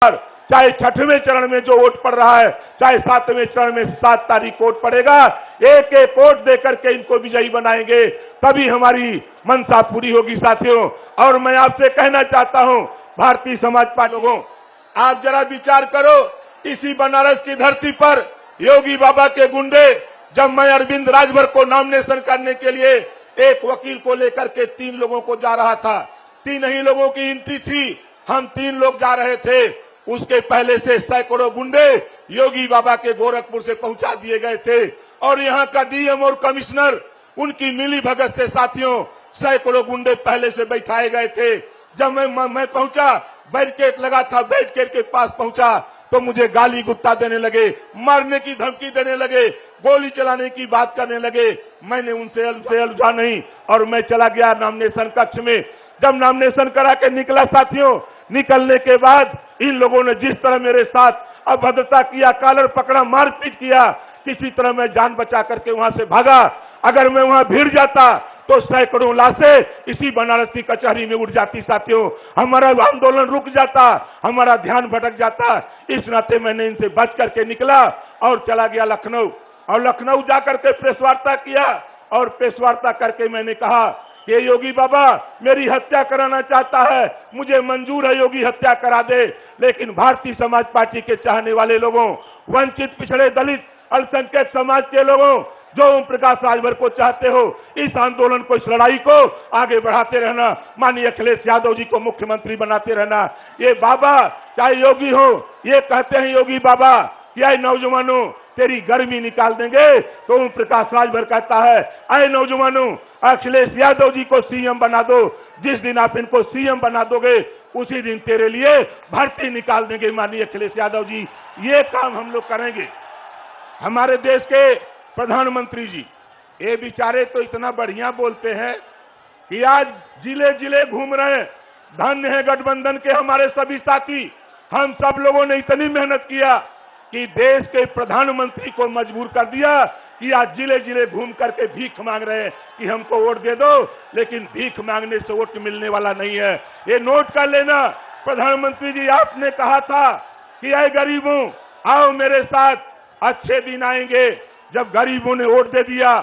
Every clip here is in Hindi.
चाहे छठवें चरण में जो वोट पड़ रहा है, चाहे सातवें चरण में 7 तारीख को वोट पड़ेगा, एक एक वोट देकर के इनको विजयी बनाएंगे, तभी हमारी मंशा पूरी होगी साथियों। और मैं आपसे कहना चाहता हूं, भारतीय समाज पार्टी लोगों, आप जरा विचार करो, इसी बनारस की धरती पर योगी बाबा के गुंडे, जब मैं अरविंद राजभर को नॉमिनेशन करने के लिए एक वकील को लेकर के 3 लोगों को जा रहा था, 3 ही लोगों की एंट्री थी, हम 3 लोग जा रहे थे, उसके पहले से सैकड़ों गुंडे योगी बाबा के गोरखपुर से पहुंचा दिए गए थे। और यहाँ का डीएम और कमिश्नर, उनकी मिली भगत से साथियों सैकड़ों गुंडे पहले से बैठाए गए थे। जब मैं पहुंचा, बैरिकेड लगा था, बैरिकेड के पास पहुंचा तो मुझे गाली गुत्ता देने लगे, मारने की धमकी देने लगे, गोली चलाने की बात करने लगे। मैंने उनसे अलझा नहीं और मैं चला गया नॉमिनेशन कक्ष में। जब नॉमिनेशन करा के निकला साथियों, निकलने के बाद इन लोगों ने जिस तरह मेरे साथ अभद्रता किया, कॉलर पकड़ा, मारपीट किया, किसी तरह मैं जान बचा करके वहां से भागा। अगर मैं वहां भिड़ जाता तो सैकड़ों लाशें इसी बनारस की कचहरी में उड़ जाती साथियों, हमारा आंदोलन रुक जाता, हमारा ध्यान भटक जाता। इस नाते मैंने इनसे बच करके निकला और चला गया लखनऊ, और लखनऊ जाकर के प्रेस वार्ता किया। और प्रेस वार्ता करके मैंने कहा कि योगी बाबा मेरी हत्या कराना चाहता है, मुझे मंजूर है, योगी हत्या करा दे, लेकिन भारतीय समाज पार्टी के चाहने वाले लोगों, वंचित, पिछड़े, दलित, अल्पसंख्यक समाज के लोगों, जो ओम प्रकाश राजभर को चाहते हो, इस आंदोलन को, इस लड़ाई को आगे बढ़ाते रहना, माननीय अखिलेश यादव जी को मुख्यमंत्री बनाते रहना। ये बाबा चाहे योगी हो, ये कहते हैं योगी बाबा कि आए नौजवानों तेरी गर्मी निकाल देंगे, तो ओम प्रकाश राजभर कहता है आए नौजवानों अखिलेश यादव जी को सीएम बना दो, जिस दिन आप इनको सीएम बना दोगे उसी दिन तेरे लिए भर्ती निकाल देंगे माननीय अखिलेश यादव जी। ये काम हम लोग करेंगे। हमारे देश के प्रधानमंत्री जी, ये बेचारे तो इतना बढ़िया बोलते हैं कि आज जिले जिले घूम रहे हैं। धन्य है गठबंधन के हमारे सभी साथी, हम सब लोगों ने इतनी मेहनत किया कि देश के प्रधानमंत्री को मजबूर कर दिया कि आज जिले जिले घूम करके भीख मांग रहे हैं कि हमको वोट दे दो, लेकिन भीख मांगने से वोट मिलने वाला नहीं है। ये नोट कर लेना, प्रधानमंत्री जी आपने कहा था कि आए गरीबों आओ मेरे साथ, अच्छे दिन आएंगे। जब गरीबों ने वोट दे दिया,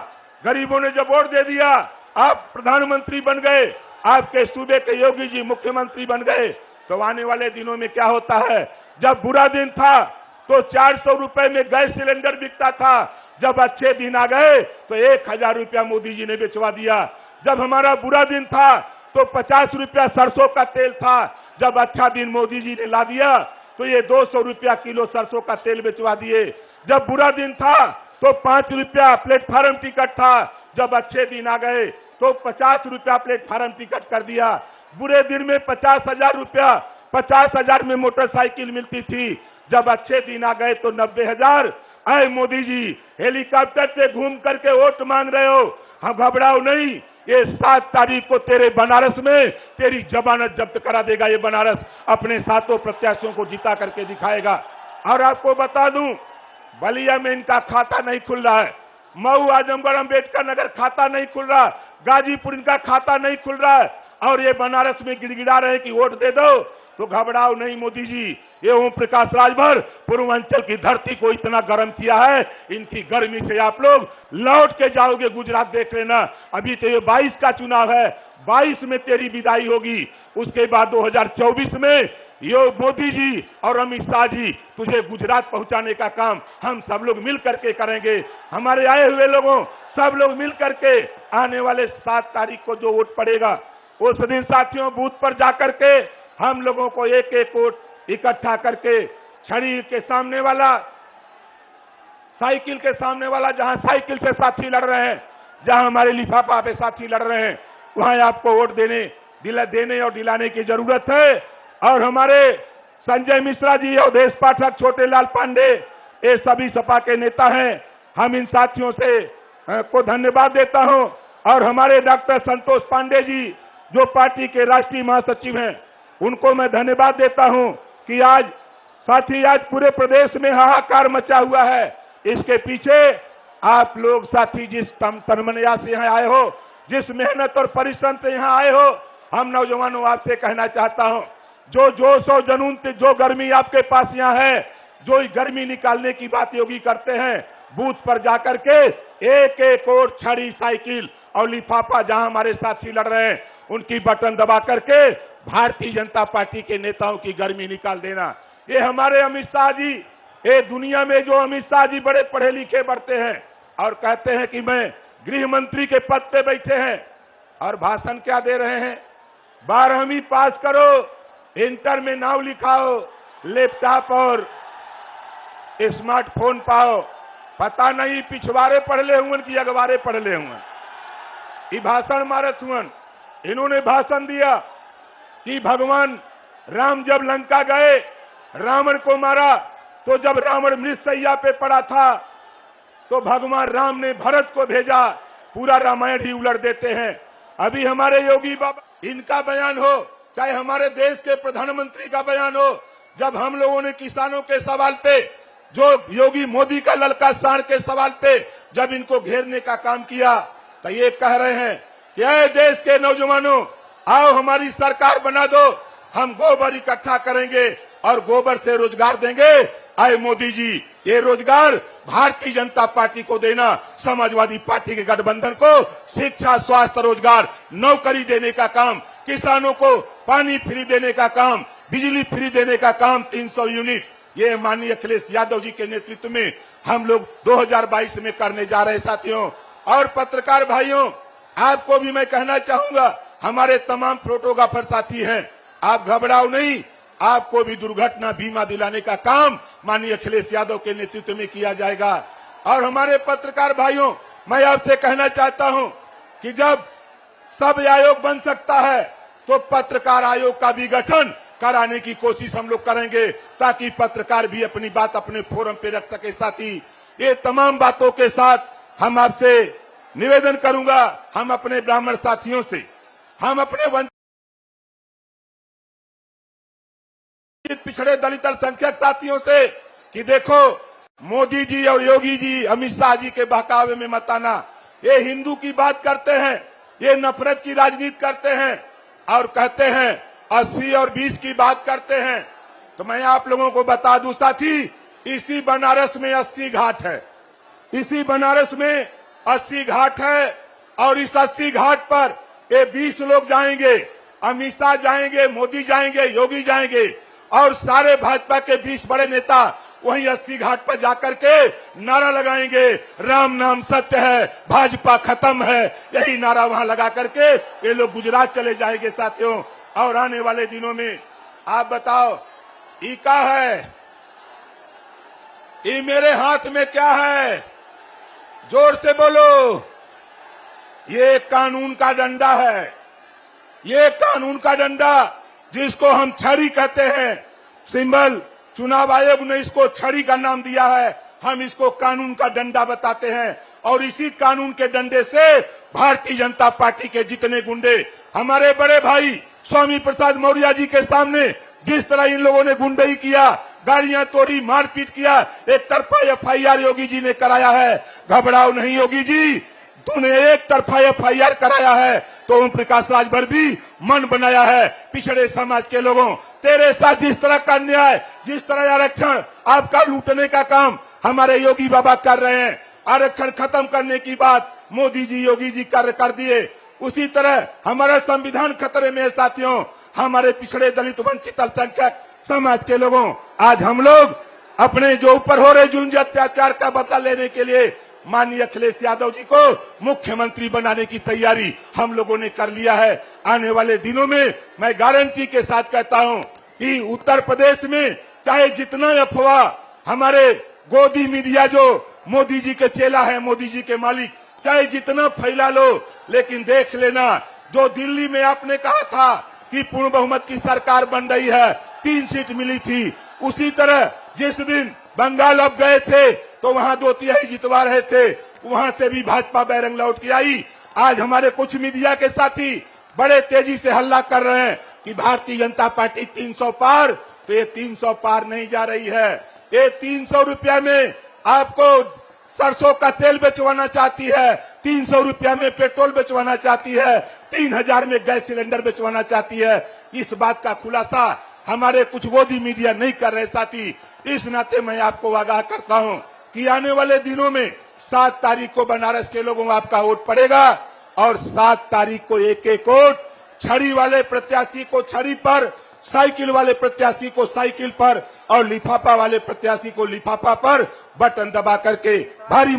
गरीबों ने जब वोट दे दिया, आप प्रधानमंत्री बन गए, आपके सूबे के योगी जी मुख्यमंत्री बन गए, तो आने वाले दिनों में क्या होता है? जब बुरा दिन था तो 400 रुपए में गैस सिलेंडर बिकता था, जब अच्छे दिन आ गए तो 1000 रुपया मोदी जी ने बेचवा दिया। जब हमारा बुरा दिन था तो 50 रुपया सरसों का तेल था, जब अच्छा दिन मोदी जी ने ला दिया तो ये 200 रुपया किलो सरसों का तेल बेचवा दिए। जब बुरा दिन था तो 5 रुपया प्लेटफार्म टिकट था, जब अच्छे दिन आ गए तो 50 रुपया प्लेटफार्म टिकट कर दिया। बुरे दिन में 50,000 रुपया, 50,000 में मोटरसाइकिल मिलती थी, जब अच्छे दिन आ गए तो 90,000। आए मोदी जी हेलीकॉप्टर से घूम करके वोट मांग रहे हो, हम घबराओ नहीं, ये 7 तारीख को तेरे बनारस में तेरी जमानत जब्त करा देगा। ये बनारस अपने 7 प्रत्याशियों को जिता करके दिखाएगा। और आपको बता दूं, बलिया में इनका खाता नहीं खुल रहा है, मऊ, आजमगढ़, अम्बेडकर नगर खाता नहीं खुल रहा, गाजीपुर इनका खाता नहीं खुल रहा है, और ये बनारस में गिड़गिड़ा रहे कि वोट दे दो। तो घबराओ नहीं मोदी जी, ये ओम प्रकाश राजभर पूर्वांचल की धरती को इतना गर्म किया है, इनकी गर्मी से आप लोग लौट के जाओगे गुजरात, देख लेना। अभी तो ये 22 का चुनाव है, 22 में तेरी विदाई होगी, उसके बाद 2024 में यो मोदी जी और अमित शाह जी तुझे गुजरात पहुंचाने का काम हम सब लोग मिल करके करेंगे। हमारे आए हुए लोगों सब लोग मिल करके आने वाले 7 तारीख को जो वोट पड़ेगा, उस दिन साथियों बूथ पर जाकर के हम लोगों को एक एक वोट इकट्ठा करके, छड़ी के सामने वाला, साइकिल के सामने वाला, जहां साइकिल से साथी लड़ रहे हैं, जहां हमारे लिफाफा पे साथी लड़ रहे हैं, वहां आपको वोट देने और दिलाने की जरूरत है। और हमारे संजय मिश्रा जी, अवधेश पाठक, छोटे लाल पांडे, ये सभी सपा के नेता हैं, हम इन साथियों से को धन्यवाद देता हूं। और हमारे डॉक्टर संतोष पांडे जी जो पार्टी के राष्ट्रीय महासचिव हैं, उनको मैं धन्यवाद देता हूं कि आज साथी, आज पूरे प्रदेश में हाहाकार मचा हुआ है। इसके पीछे आप लोग साथी जिस तनमनया से यहाँ आए हो, जिस मेहनत और परिश्रम से यहाँ आए हो, हम नौजवानों आपसे कहना चाहता हूं जो जोश और जुनून से जो गर्मी आपके पास यहाँ है, जो गर्मी निकालने की बात योगी करते हैं, बूथ पर जाकर के एक एक और छड़ी, साइकिल और लिफाफा जहां हमारे साथी लड़ रहे हैं उनकी बटन दबा करके भारतीय जनता पार्टी के नेताओं की गर्मी निकाल देना। ये हमारे अमित शाह जी, ये दुनिया में जो अमित शाह जी बड़े पढ़े लिखे बढ़ते हैं और कहते हैं कि मैं गृह मंत्री के पद पे बैठे हैं और भाषण क्या दे रहे हैं, 12वीं पास करो, इंटर में नाम लिखाओ, लैपटॉप और स्मार्टफोन पाओ, पता नहीं पिछवाड़े पढ़ ले हुए कि अगवारे पढ़ ले हुए। ये भाषण मारत हुए, इन्होंने भाषण दिया कि भगवान राम जब लंका गए, रावण को मारा, तो जब रावण मृतशैया पे पड़ा था तो भगवान राम ने भरत को भेजा, पूरा रामायण ही उलट देते हैं। अभी हमारे योगी बाबा, इनका बयान हो चाहे हमारे देश के प्रधानमंत्री का बयान हो, जब हम लोगों ने किसानों के सवाल पे, जो योगी मोदी का ललका साड़ के सवाल पे जब इनको घेरने का काम किया, तो ये कह रहे हैं कि ऐ देश के नौजवानों, आओ हमारी सरकार बना दो, हम गोबर इकट्ठा करेंगे और गोबर से रोजगार देंगे। आए मोदी जी, ये रोजगार भारतीय जनता पार्टी को देना, समाजवादी पार्टी के गठबंधन को शिक्षा, स्वास्थ्य, रोजगार, नौकरी देने का काम, किसानों को पानी फ्री देने का काम, बिजली फ्री देने का काम, 300 यूनिट, ये माननीय अखिलेश यादव जी के नेतृत्व में हम लोग 2022 में करने जा रहे साथियों। और पत्रकार भाइयों, आपको भी मैं कहना चाहूंगा, हमारे तमाम फोटोग्राफर साथी हैं, आप घबराओ नहीं, आपको भी दुर्घटना बीमा दिलाने का काम माननीय अखिलेश यादव के नेतृत्व में किया जाएगा। और हमारे पत्रकार भाइयों, मैं आपसे कहना चाहता हूं कि जब सब आयोग बन सकता है तो पत्रकार आयोग का भी गठन कराने की कोशिश हम लोग करेंगे, ताकि पत्रकार भी अपनी बात अपने फोरम पे रख सके। साथी, ये तमाम बातों के साथ हम आपसे निवेदन करूंगा, हम अपने ब्राह्मण साथियों से, हम अपने वंचित पिछड़े दलित अल्पसंख्यक साथियों से कि देखो, मोदी जी और योगी जी अमित शाह जी के बहकावे में मत आना। ये हिंदू की बात करते हैं, ये नफरत की राजनीति करते हैं और कहते हैं 80 और 20 की बात करते हैं। तो मैं आप लोगों को बता दूं साथी, इसी बनारस में 80 घाट है, इसी बनारस में 80 घाट है और इस 80 घाट पर ये 20 लोग जाएंगे, अमित शाह जाएंगे, मोदी जाएंगे, योगी जाएंगे और सारे भाजपा के 20 बड़े नेता वहीं 80 घाट पर जाकर के नारा लगाएंगे, राम नाम सत्य है, भाजपा खत्म है, यही नारा वहां लगा करके ये लोग गुजरात चले जाएंगे साथियों। और आने वाले दिनों में आप बताओ, ये क्या है, ये मेरे हाथ में क्या है, जोर से बोलो, ये कानून का डंडा है, ये कानून का डंडा जिसको हम छड़ी कहते हैं, सिंबल चुनाव आयोग ने इसको छड़ी का नाम दिया है, हम इसको कानून का डंडा बताते हैं। और इसी कानून के डंडे से भारतीय जनता पार्टी के जितने गुंडे, हमारे बड़े भाई स्वामी प्रसाद मौर्य जी के सामने जिस तरह इन लोगों ने गुंडई किया, गाड़ियां तोड़ी, मारपीट किया, एक तरफा FIR योगी जी ने कराया है। घबराओ नहीं योगी जी, तूने एक तरफा FIR कराया है तो ओम प्रकाश राजभर भी मन बनाया है। पिछड़े समाज के लोगों, तेरे साथ जिस तरह का न्याय, जिस तरह आरक्षण आपका लूटने का काम हमारे योगी बाबा कर रहे हैं, आरक्षण खत्म करने की बात मोदी जी, योगी जी कर दिए, उसी तरह हमारा संविधान खतरे में है साथियों। हमारे पिछड़े दलित वंचित अल्पसंख्यक समाज के लोगों, आज हम लोग अपने जो ऊपर हो रहे जुल्म अत्याचार का बदला लेने के लिए माननीय अखिलेश यादव जी को मुख्यमंत्री बनाने की तैयारी हम लोगों ने कर लिया है। आने वाले दिनों में मैं गारंटी के साथ कहता हूं कि उत्तर प्रदेश में चाहे जितना अफवाह, हमारे गोदी मीडिया जो मोदी जी के चेला है, मोदी जी के मालिक, चाहे जितना फैला लो, लेकिन देख लेना, जो दिल्ली में आपने कहा था कि पूर्ण बहुमत की सरकार बन रही है, 3 सीट मिली थी, उसी तरह जिस दिन बंगाल अब गए थे तो वहां 2/3 जितवा रहे थे, वहां से भी भाजपा बैरंग लौट के आई। आज हमारे कुछ मीडिया के साथी बड़े तेजी से हल्ला कर रहे हैं कि भारतीय जनता पार्टी 300 पार, तो ये 300 पार नहीं जा रही है। ये 300 रुपया में आपको सरसों का तेल बेचवाना चाहती है, 300 रुपया में पेट्रोल बेचवाना चाहती है, 3000 में गैस सिलेंडर बेचवाना चाहती है। इस बात का खुलासा हमारे कुछ गोदी मीडिया नहीं कर रहे साथी। इस नाते मैं आपको आगाह करता हूं कि आने वाले दिनों में 7 तारीख को बनारस के लोगों को आपका वोट पड़ेगा और 7 तारीख को एक एक वोट, छड़ी वाले प्रत्याशी को छड़ी पर, साइकिल वाले प्रत्याशी को साइकिल पर और लिफाफा वाले प्रत्याशी को लिफाफा पर बटन दबा करके भारी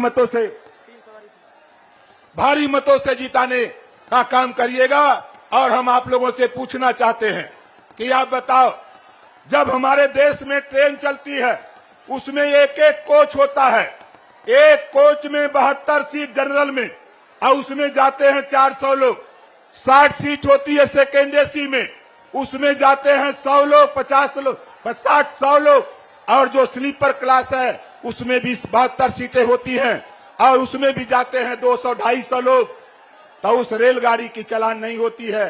मतों से जिताने का काम करिएगा। और हम आप लोगों से पूछना चाहते हैं कि आप बताओ, जब हमारे देश में ट्रेन चलती है उसमें एक एक कोच होता है, एक कोच में 72 सीट जनरल में, और उसमें जाते हैं 400 लोग। 60 सीट होती है सेकेंड एसी में, उसमें जाते हैं 100 लोग, 50 लोग, 100 लोग। और जो स्लीपर क्लास है उसमें भी 72 सीटें होती हैं और उसमें भी जाते हैं 200-250 लोग। तो उस रेलगाड़ी की चलान नहीं होती है।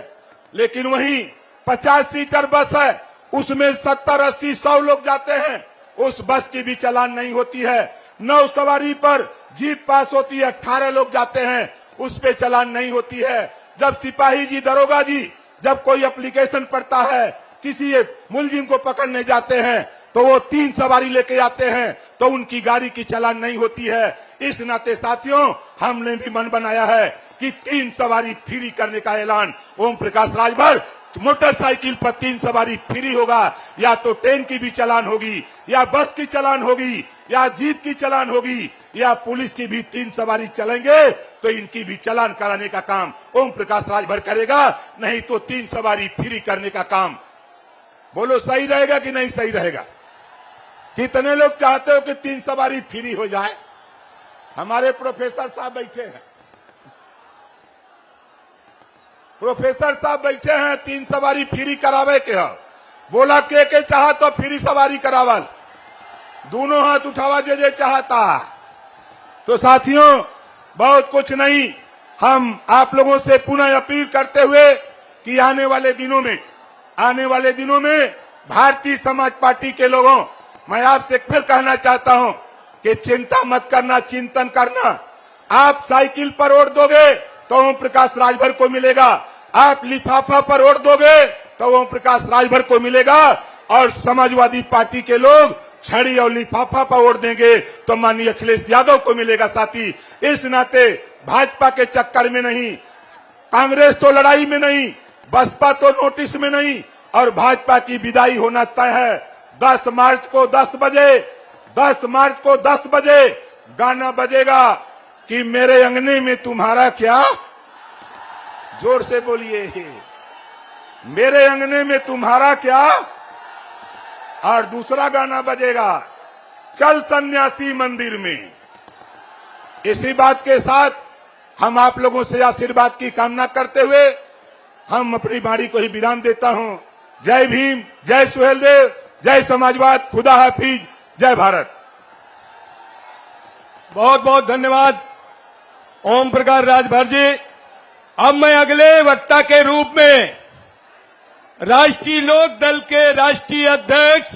लेकिन वहीं 50 सीटर बस है, उसमें 70-80-100 लोग जाते हैं, उस बस की भी चलान नहीं होती है। 9 सवारी पर जीप पास होती है, 18 लोग जाते हैं, उस पे चलान नहीं होती है। जब सिपाही जी, दरोगा जी जब कोई एप्लीकेशन पड़ता है, किसी मुलजिम को पकड़ने जाते हैं तो वो 3 सवारी लेके आते हैं, तो उनकी गाड़ी की चलान नहीं होती है। इस नाते साथियों, हमने भी मन बनाया है कि 3 सवारी फ्री करने का ऐलान ओम प्रकाश राजभर, मोटरसाइकिल पर 3 सवारी फ्री होगा। या तो ट्रेन की भी चलान होगी, या बस की चलान होगी, या जीप की चलान होगी, या पुलिस की भी 3 सवारी चलेंगे, तो इनकी भी चलान कराने का काम ओम प्रकाश राजभर करेगा। नहीं तो 3 सवारी फ्री करने का काम, बोलो सही रहेगा कि नहीं सही रहेगा? कितने लोग चाहते हो कि 3 सवारी फ्री हो जाए? हमारे प्रोफेसर साहब बैठे हैं, प्रोफेसर साहब बैठे हैं, 3 सवारी फ्री करावे के हो। बोला के चाहा तो फ्री सवारी करावल, दोनों हाथ उठावा जे चाहता। तो साथियों, बहुत कुछ नहीं, हम आप लोगों से पुनः अपील करते हुए कि आने वाले दिनों में भारतीय समाज पार्टी के लोगों, मैं आपसे फिर कहना चाहता हूं कि चिंता मत करना, चिंतन करना। आप साइकिल पर वोट दोगे तो ओम प्रकाश राजभर को मिलेगा, आप लिफाफा पर वोट दोगे तो ओम प्रकाश राजभर को मिलेगा, और समाजवादी पार्टी के लोग छड़ी और लिफाफा पर वोट देंगे तो माननीय अखिलेश यादव को मिलेगा। साथी, इस नाते भाजपा के चक्कर में नहीं, कांग्रेस तो लड़ाई में नहीं, बसपा तो नोटिस में नहीं, और भाजपा की विदाई होना तय है। 10 मार्च को 10 बजे गाना बजेगा कि मेरे अंगने में तुम्हारा क्या, जोर से बोलिए, मेरे अंगने में तुम्हारा क्या। और दूसरा गाना बजेगा, चल सन्यासी मंदिर में। इसी बात के साथ हम आप लोगों से आशीर्वाद की कामना करते हुए हम अपनी बारी को ही विराम देता हूं। जय भीम, जय सुहेलदेव, जय समाजवाद, खुदा हाफिज, जय भारत। बहुत बहुत धन्यवाद ओम प्रकाश राजभर जी। अब मैं अगले वक्ता के रूप में राष्ट्रीय लोक दल के राष्ट्रीय अध्यक्ष